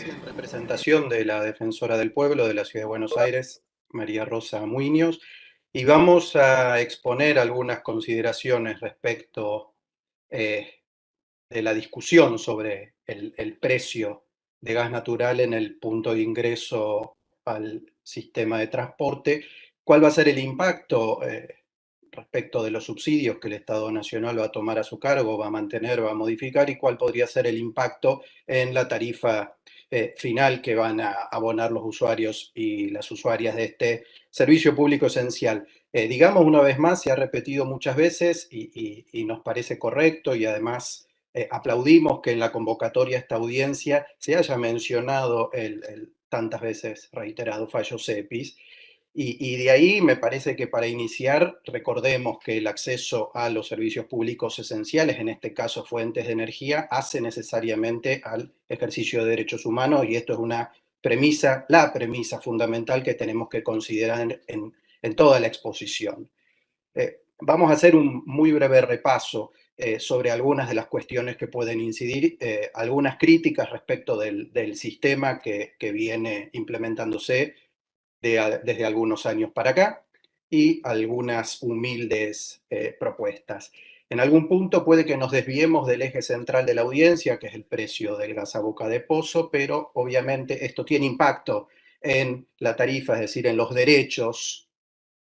En representación de la Defensora del Pueblo de la Ciudad de Buenos Aires, María Rosa Muñoz, y vamos a exponer algunas consideraciones respecto eh, de la discusión sobre el precio de gas natural en el punto de ingreso al sistema de transporte, cuál va a ser el impacto respecto de los subsidios que el Estado Nacional va a tomar a su cargo, va a mantener, va a modificar, y cuál podría ser el impacto en la tarifa final que van a abonar los usuarios y las usuarias de este servicio público esencial. Digamos una vez más, se ha repetido muchas veces y nos parece correcto, y además aplaudimos que en la convocatoria a esta audiencia se haya mencionado el tantas veces reiterado fallo CEPIS. Y de ahí me parece que para iniciar recordemos que el acceso a los servicios públicos esenciales, en este caso fuentes de energía, hace necesariamente al ejercicio de derechos humanos, y esto es una premisa, la premisa fundamental que tenemos que considerar en toda la exposición. Vamos a hacer un muy breve repaso sobre algunas de las cuestiones que pueden incidir, algunas críticas respecto del sistema que viene implementándose desde algunos años para acá, y algunas humildes propuestas. En algún punto puede que nos desviemos del eje central de la audiencia, que es el precio del gas a boca de pozo, pero obviamente esto tiene impacto en la tarifa, es decir, en los derechos,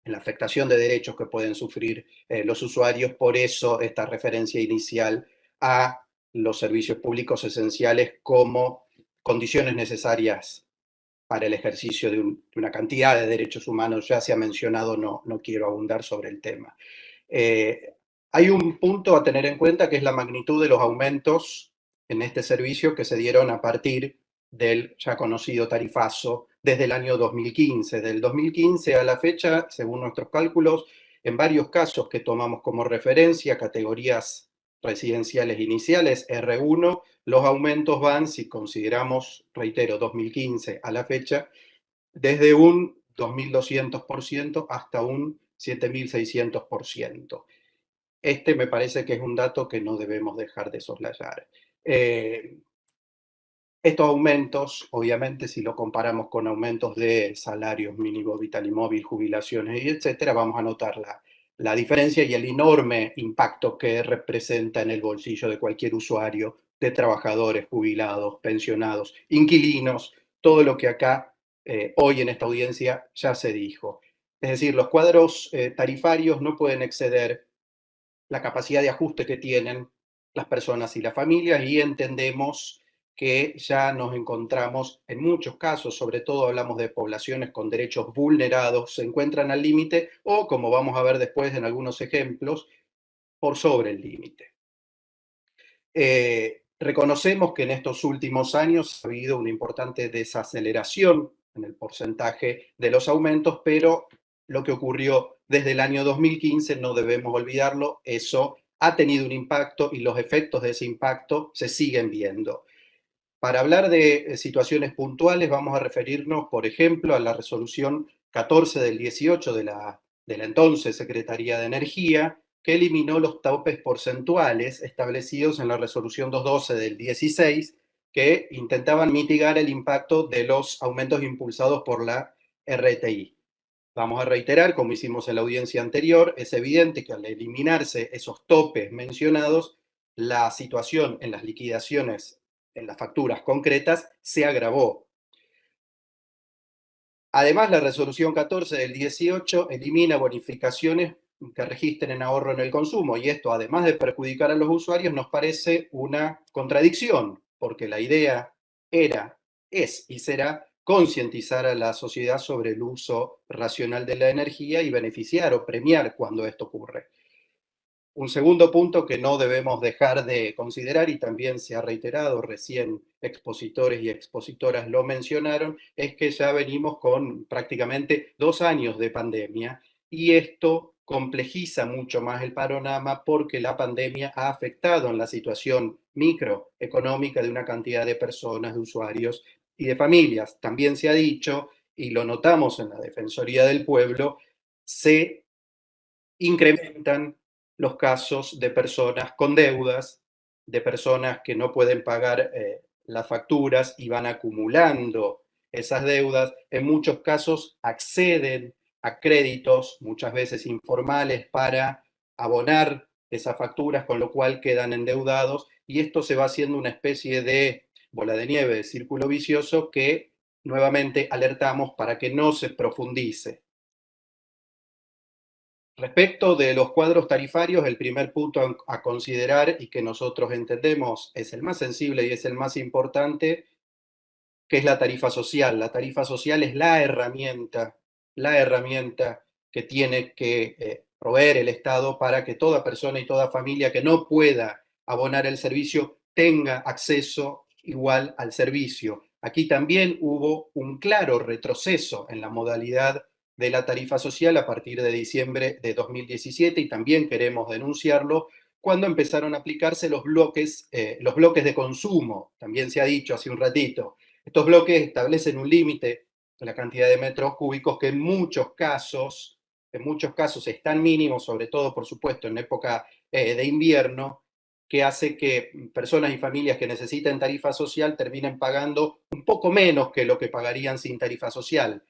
en la afectación de derechos que pueden sufrir los usuarios. Por eso esta referencia inicial a los servicios públicos esenciales como condiciones necesarias para el ejercicio de una cantidad de derechos humanos. Ya se ha mencionado, no quiero abundar sobre el tema. Eh, Hay un punto a tener en cuenta, que es la magnitud de los aumentos en este servicio que se dieron a partir del ya conocido tarifazo desde el año 2015. Del 2015 a la fecha, según nuestros cálculos, en varios casos que tomamos como referencia, categorías residenciales iniciales, R1, los aumentos van, si consideramos, reitero, 2015 a la fecha, desde un 2.200% hasta un 7.600%. Este me parece que es un dato que no debemos dejar de soslayar. Eh, Estos aumentos, obviamente, si lo comparamos con aumentos de salarios mínimo vital y móvil, jubilaciones y etcétera, vamos a notar la diferencia y el enorme impacto que representa en el bolsillo de cualquier usuario, de trabajadores, jubilados, pensionados, inquilinos, todo lo que acá hoy en esta audiencia ya se dijo. Es decir, los cuadros tarifarios no pueden exceder la capacidad de ajuste que tienen las personas y las familias, y entendemos que ya nos encontramos en muchos casos, sobre todo hablamos de poblaciones con derechos vulnerados, se encuentran al límite o, como vamos a ver después en algunos ejemplos, por sobre el límite. Reconocemos que en estos últimos años ha habido una importante desaceleración en el porcentaje de los aumentos, pero lo que ocurrió desde el año 2015 no debemos olvidarlo. Eso ha tenido un impacto y los efectos de ese impacto se siguen viendo. Para hablar de situaciones puntuales, vamos a referirnos, por ejemplo, a la resolución 14 del 18 de la entonces Secretaría de Energía, que eliminó los topes porcentuales establecidos en la resolución 212 del 16, que intentaban mitigar el impacto de los aumentos impulsados por la RTI. Vamos a reiterar, como hicimos en la audiencia anterior, es evidente que al eliminarse esos topes mencionados, la situación en las liquidaciones, en las facturas concretas, se agravó. Además, la resolución 14 del 18 elimina bonificaciones que registren ahorro en el consumo, y esto, además de perjudicar a los usuarios, nos parece una contradicción, porque la idea era, es y será concientizar a la sociedad sobre el uso racional de la energía y beneficiar o premiar cuando esto ocurre. Un segundo punto que no debemos dejar de considerar, y también se ha reiterado, recién expositores y expositoras lo mencionaron, es que ya venimos con prácticamente 2 años de pandemia, y esto complejiza mucho más el panorama, porque la pandemia ha afectado en la situación microeconómica de una cantidad de personas, de usuarios y de familias. También se ha dicho, y lo notamos en la Defensoría del Pueblo, se incrementan los casos de personas con deudas, de personas que no pueden pagar las facturas y van acumulando esas deudas, en muchos casos acceden a créditos, muchas veces informales, para abonar esas facturas, con lo cual quedan endeudados, y esto se va haciendo una especie de bola de nieve, de círculo vicioso, que nuevamente alertamos para que no se profundice. Respecto de los cuadros tarifarios, el primer punto a considerar, y que nosotros entendemos es el más sensible y es el más importante, que es la tarifa social. La tarifa social es la herramienta que tiene que proveer el Estado para que toda persona y toda familia que no pueda abonar el servicio tenga acceso igual al servicio. Aquí también hubo un claro retroceso en la modalidad de la tarifa social a partir de diciembre de 2017, y también queremos denunciarlo cuando empezaron a aplicarse los bloques de consumo. También se ha dicho hace un ratito, estos bloques establecen un límite de la cantidad de metros cúbicos que en muchos casos es tan mínimo, sobre todo, por supuesto, en época de invierno, que hace que personas y familias que necesiten tarifa social terminen pagando un poco menos que lo que pagarían sin tarifa social.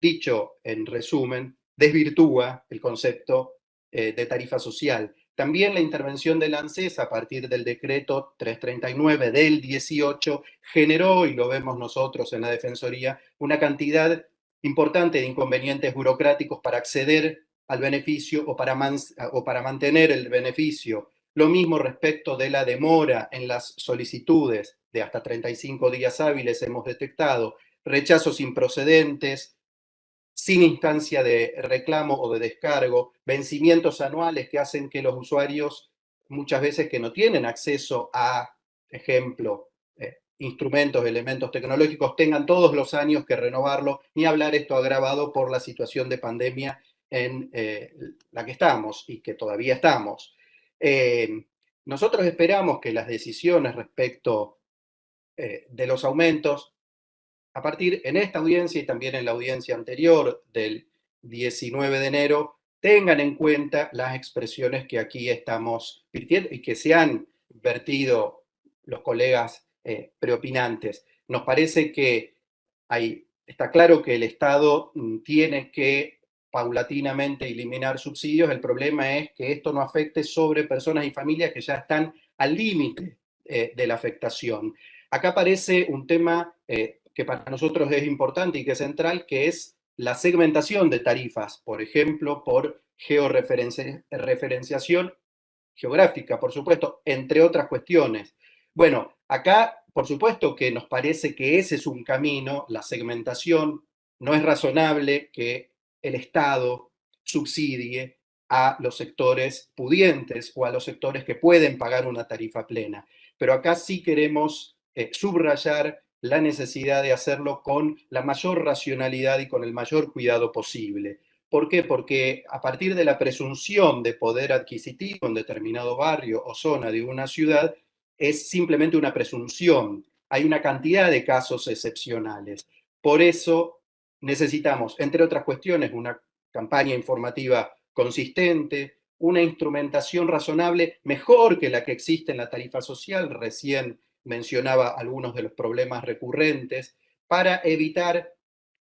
Dicho en resumen, desvirtúa el concepto de tarifa social. También la intervención del ANSES a partir del decreto 339 del 18 generó, y lo vemos nosotros en la Defensoría, una cantidad importante de inconvenientes burocráticos para acceder al beneficio o para mantener el beneficio. Lo mismo respecto de la demora en las solicitudes de hasta 35 días hábiles hemos detectado, rechazos improcedentes, sin instancia de reclamo o de descargo, vencimientos anuales que hacen que los usuarios, muchas veces que no tienen acceso a, ejemplo, instrumentos, elementos tecnológicos, tengan todos los años que renovarlo, ni hablar esto agravado por la situación de pandemia en la que estamos y que todavía estamos. Nosotros esperamos que las decisiones respecto de los aumentos a partir en esta audiencia y también en la audiencia anterior del 19 de enero, tengan en cuenta las expresiones que aquí estamos virtiendo y que se han vertido los colegas preopinantes. Nos parece que está claro que el Estado tiene que paulatinamente eliminar subsidios. El problema es que esto no afecte sobre personas y familias que ya están al límite de la afectación. Acá aparece un tema que para nosotros es importante y que es central, que es la segmentación de tarifas, por ejemplo, por georreferenciación geográfica, por supuesto, entre otras cuestiones. Bueno, acá, por supuesto que nos parece que ese es un camino, la segmentación. No es razonable que el Estado subsidie a los sectores pudientes o a los sectores que pueden pagar una tarifa plena. Pero acá sí queremos subrayar la necesidad de hacerlo con la mayor racionalidad y con el mayor cuidado posible. ¿Por qué? Porque a partir de la presunción de poder adquisitivo en determinado barrio o zona de una ciudad, es simplemente una presunción. Hay una cantidad de casos excepcionales. Por eso necesitamos, entre otras cuestiones, una campaña informativa consistente, una instrumentación razonable, mejor que la que existe en la tarifa social. Recién mencionaba algunos de los problemas recurrentes, para evitar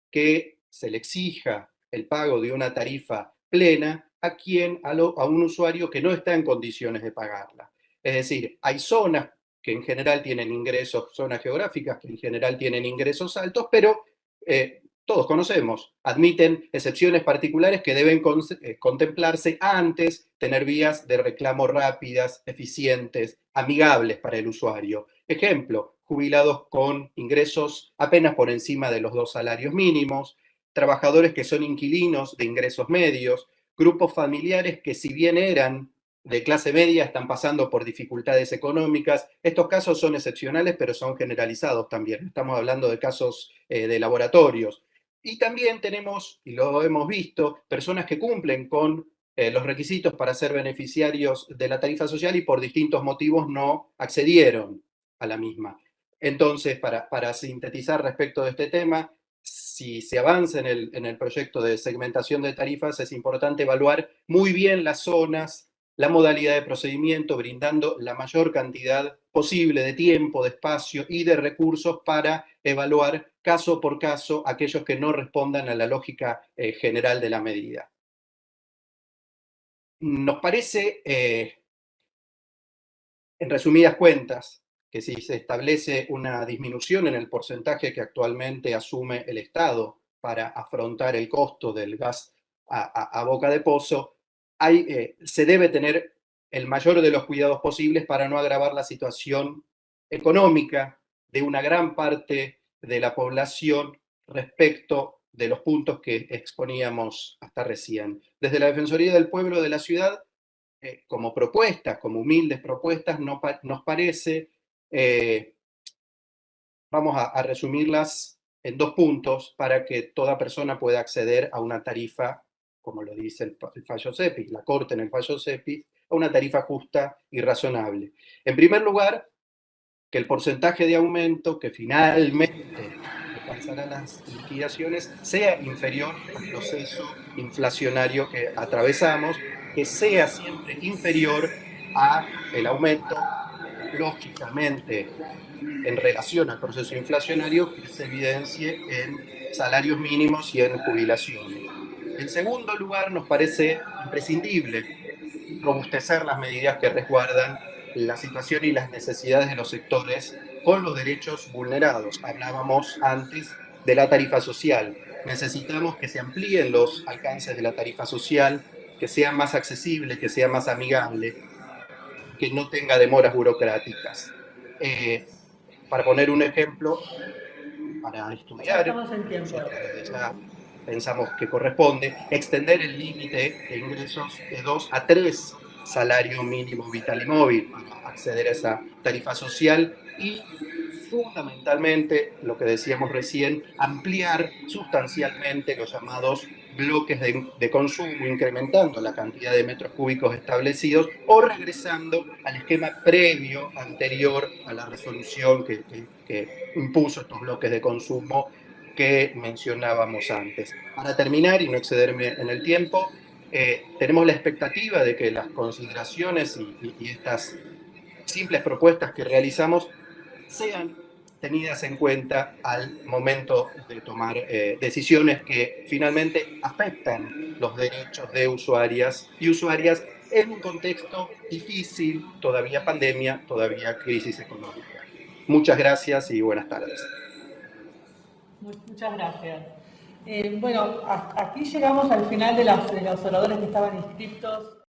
que se le exija el pago de una tarifa plena a un usuario que no está en condiciones de pagarla. Es decir, hay zonas que en general tienen ingresos, zonas geográficas que en general tienen ingresos altos, pero todos conocemos, admiten excepciones particulares que deben contemplarse antes, tener vías de reclamo rápidas, eficientes, amigables para el usuario. Ejemplo, jubilados con ingresos apenas por encima de los 2 salarios mínimos, trabajadores que son inquilinos de ingresos medios, grupos familiares que si bien eran de clase media están pasando por dificultades económicas. Estos casos son excepcionales, pero son generalizados también. Estamos hablando de casos de laboratorios. Y también tenemos, y lo hemos visto, personas que cumplen con los requisitos para ser beneficiarios de la tarifa social y por distintos motivos no accedieron a la misma. Entonces, para sintetizar respecto de este tema, si se avanza en el proyecto de segmentación de tarifas, es importante evaluar muy bien las zonas la modalidad de procedimiento, brindando la mayor cantidad posible de tiempo, de espacio y de recursos para evaluar caso por caso aquellos que no respondan a la lógica general de la medida. Nos parece, en resumidas cuentas, que si se establece una disminución en el porcentaje que actualmente asume el Estado para afrontar el costo del gas a boca de pozo, se debe tener el mayor de los cuidados posibles para no agravar la situación económica de una gran parte de la población respecto de los puntos que exponíamos hasta recién. Desde la Defensoría del Pueblo de la ciudad, como propuestas, como humildes propuestas, nos parece, eh, vamos a resumirlas en 2 puntos para que toda persona pueda acceder a una tarifa, como lo dice el fallo CEPIS, la Corte en el fallo CEPIS, a una tarifa justa y razonable. En primer lugar, que el porcentaje de aumento que finalmente alcanzará las liquidaciones sea inferior al proceso inflacionario que atravesamos, que sea siempre inferior al aumento, lógicamente, en relación al proceso inflacionario que se evidencie en salarios mínimos y en jubilaciones. En segundo lugar, nos parece imprescindible robustecer las medidas que resguardan la situación y las necesidades de los sectores con los derechos vulnerados. Hablábamos antes de la tarifa social. Necesitamos que se amplíen los alcances de la tarifa social, que sea más accesible, que sea más amigable, que no tenga demoras burocráticas. Para poner un ejemplo, para Ya estudiar, estamos en tiempo. nosotros desde ya pensamos que corresponde extender el límite de ingresos de 2 a 3 salario mínimo vital y móvil para acceder a esa tarifa social y fundamentalmente, lo que decíamos recién, ampliar sustancialmente los llamados bloques de consumo, incrementando la cantidad de metros cúbicos establecidos o regresando al esquema previo, anterior a la resolución que impuso estos bloques de consumo que mencionábamos antes. Para terminar y no excederme en el tiempo, tenemos la expectativa de que las consideraciones y estas simples propuestas que realizamos sean tenidas en cuenta al momento de tomar decisiones que finalmente afectan los derechos de usuarias y usuarias en un contexto difícil, todavía pandemia, todavía crisis económica. Muchas gracias y buenas tardes. Muchas gracias. Bueno, aquí llegamos al final de los oradores que estaban inscritos.